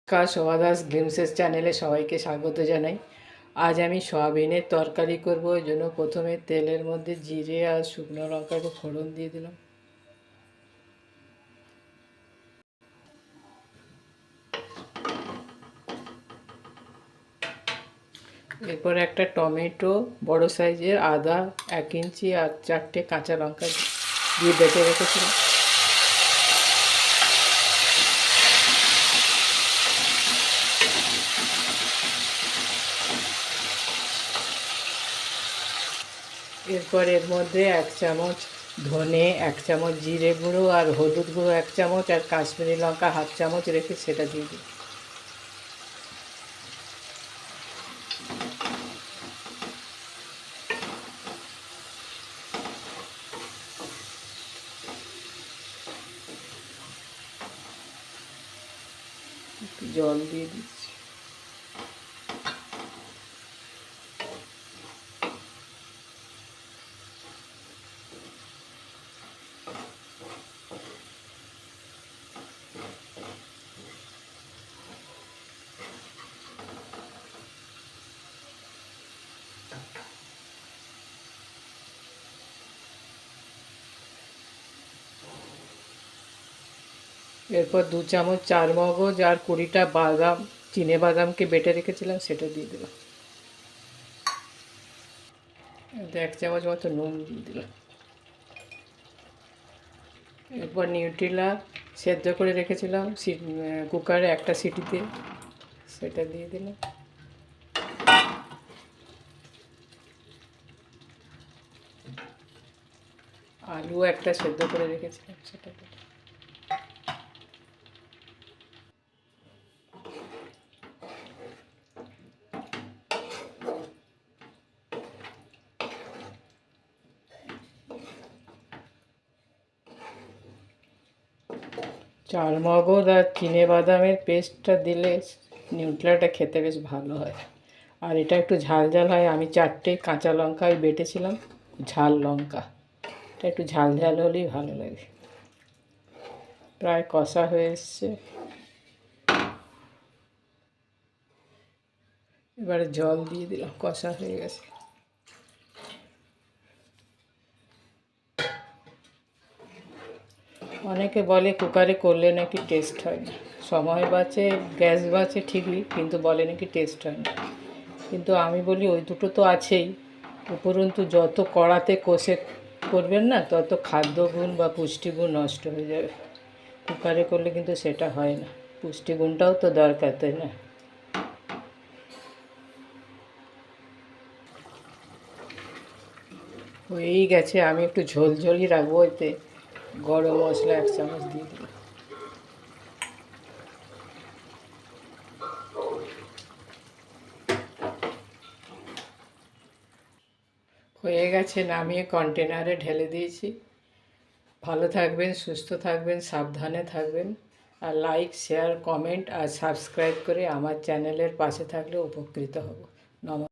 নমস্কার, শোভা দাস গ্লিমসেস চ্যানেলে সবাইকে স্বাগত জানাই। আজ আমি সয়াবিনের তরকারি করব। ওই জন্য প্রথমে তেলের মধ্যে জিরে আর শুকনো লঙ্কাকে ফোড়ন দিয়ে দিলাম। এরপর একটা টমেটো, বড় সাইজের আদা 1 ইঞ্চি আর 4টে কাঁচা লঙ্কা দিয়ে বেটে রেখেছিলাম। এরপর এর মধ্যে 1 চামচ ধনে, 1 চামচ জিরে গুঁড়ো আর হলুদ গুঁড়ো 1 চামচ আর কাশ্মীরি লঙ্কা 1/2 চামচ রেখে সেটা দিয়ে দিই। একটু জল দিয়ে দিচ্ছি। এরপর 2 চামচ চারমগজ আর 20টা বাদাম, চিনে বাদামকে বেটে রেখেছিলাম সেটা দিয়ে দিলাম। 1 চামচ মতো নুন দিয়ে দিলাম। এরপর নিউট্রেলা সেদ্ধ করে রেখেছিলাম কুকারে একটা সিটিতে, সেটা দিয়ে দিলাম। আলু একটা সেদ্ধ করে রেখেছিলাম সেটা দিলাম। চারমগজ আর চিনে বাদামের পেস্টটা দিলে নিউট্রেলাটা খেতে বেশ ভালো হয়। আর এটা একটু ঝাল ঝাল হয়। আমি 4টে কাঁচা লঙ্কা বেটেছিলাম, ঝাল লঙ্কা। এটা একটু ঝাল ঝাল হলেই ভালো লাগে। প্রায় কষা হয়ে এসছে। এবারে জল দিয়ে দিলাম, কষা হয়ে গেছে। অনেকে বলে কুকারে করলে নাকি টেস্ট হয় না। সময় বাঁচে, গ্যাস বাঁচে ঠিকই, কিন্তু বলে নাকি টেস্ট হয় না। কিন্তু আমি বলি ওই দুটো তো আছেই, উপরন্তু যত কড়াতে কষে করবেন না তত খাদ্যগুণ বা পুষ্টিগুণ নষ্ট হয়ে যাবে। কুকারে করলে কিন্তু সেটা হয় না। পুষ্টিগুণটাও তো দরকার, তাই না? হয়েই গেছে। আমি একটু ঝোলঝোলই রাখবো। এতে গরম মশলা 1 চামচ দিয়ে দিলাম। হয়ে গেছে, নামিয়ে কন্টেনারে ঢেলে দিয়েছি। ভালো থাকবেন, সুস্থ থাকবেন, সাবধানে থাকবেন। আর লাইক, শেয়ার, কমেন্ট আর সাবস্ক্রাইব করে আমার চ্যানেলের পাশে থাকলে উপকৃত হব। নমস্কার।